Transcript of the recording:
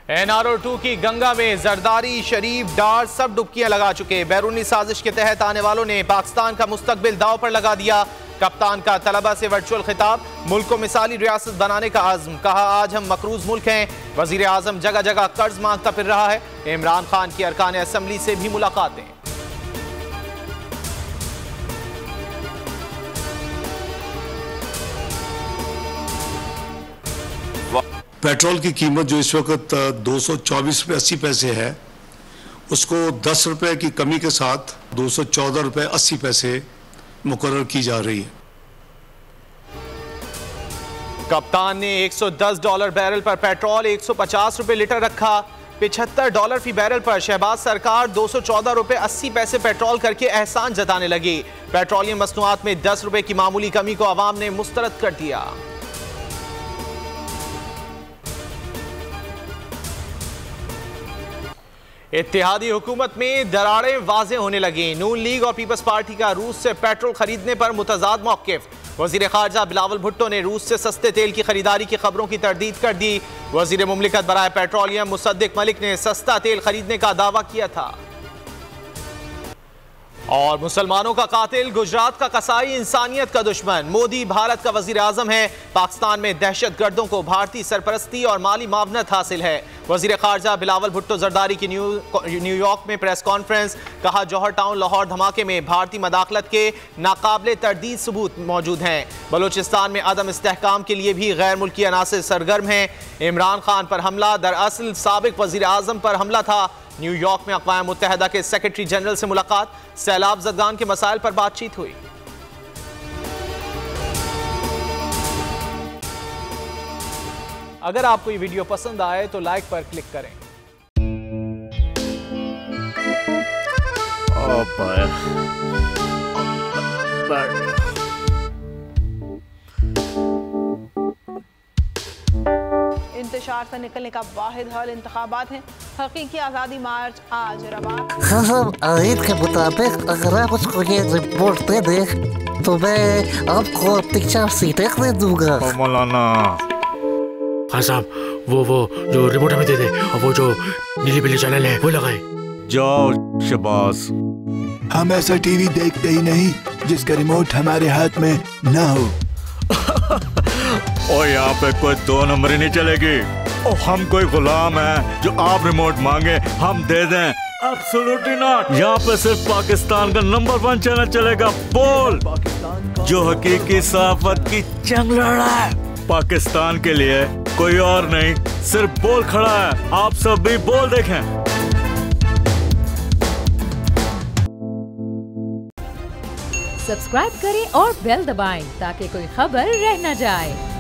NRO2 की गंगा में जरदारी, शरीफ, डार सब डुबकियां लगा चुके। बैरूनी साजिश के तहत आने वालों ने पाकिस्तान का मुस्तकबिल दांव पर लगा दिया। कप्तान का तलबा से वर्चुअल खिताब, मुल्क को मिसाली रियासत बनाने का आज़म, कहा आज हम मकरूज मुल्क हैं। वजीर आजम जगह जगह कर्ज मांगता फिर रहा है। इमरान खान की अरकान असम्बली से भी मुलाकातें। पेट्रोल की कीमत जो इस वक्त 224 रुपये 80 पैसे है, उसको 10 रुपये की कमी के साथ 214 रुपये 80 पैसे मुकर्रर की जा रही है। कप्तान ने $110 बैरल पर पेट्रोल 150 रुपये लीटर रखा। $75 फी बैरल पर शहबाज सरकार 214 रुपये 80 पैसे पेट्रोल करके एहसान जताने लगी। पेट्रोलियम मसनूआत में 10 रुपये की मामूली कमी को अवाम ने मुस्तरद कर दिया। इत्तेहादी हुकूमत में दरारें वाज़ेह होने लगी। नून लीग और पीपल्स पार्टी का रूस से पेट्रोल खरीदने पर मुतजाद मौक़िफ़। वज़ीर ख़ारजा बिलावल भुट्टो ने रूस से सस्ते तेल की खरीदारी की खबरों की तरदीद कर दी। वज़ीर मुमलिकत बराए पेट्रोलियम मुसद्दिक मलिक ने सस्ता तेल खरीदने का दावा किया था। और मुसलमानों का कातिल, गुजरात का कसाई, इंसानियत का दुश्मन। मोदी भारत का वजीर आजम है। पाकिस्तान में दहशत गर्दों को भारतीय सरपरस्ती और माली मावनत हासिल है। वजीर खारजा बिलावल भुट्टो जरदारी की न्यूयॉर्क में प्रेस कॉन्फ्रेंस, कहा जौहर टाउन लाहौर धमाके में भारतीय मदाखलत के नाकाबिले तरदीद सबूत मौजूद हैं। बलोचिस्तान में अदम इस्तेहकाम के लिए भी गैर मुल्की अनासिर सरगर्म हैं। इमरान खान पर हमला दरअसल साबिक वजीर आजम पर हमला था। न्यूयॉर्क में अक़वाम मुत्तहिदा के सेक्रेटरी जनरल से मुलाकात, सैलाब ज़दगान के मसाइल पर बातचीत हुई। अगर आपको ये वीडियो पसंद आए तो लाइक पर क्लिक करें। इंतशार से निकलने का वाहिद हल इंतखाबात हैं। हकीकी आज़ादी मार्च आज रवा। आयत के मुताबिक अगर आप उसको ये रिपोर्ट दे दे तो मैं आपको अपनी 4 सीटें दे दूंगा। मौलाना खान साहब, वो जो रिपोर्ट हमें दे दे और वो जो नीली पीली चैनल है वो लगाए। जाओ शबाज, हम ऐसा टीवी देखते ही नहीं जिसका रिमोट हमारे हाथ में ना हो। और यहाँ पे कोई 2 नंबर ही नहीं चलेगी। और हम कोई गुलाम है जो आप रिमोट मांगे हम दे दें? Absolutely not. यहाँ पे सिर्फ पाकिस्तान का नंबर 1 चैनल चलेगा, बोल, जो हकीकी सहाफत की जंग लड़ रहा है। पाकिस्तान के लिए कोई और नहीं, सिर्फ बोल खड़ा है। आप सब भी बोल देखें। सब्सक्राइब करें और बेल दबाएं ताकि कोई खबर रह न जाए।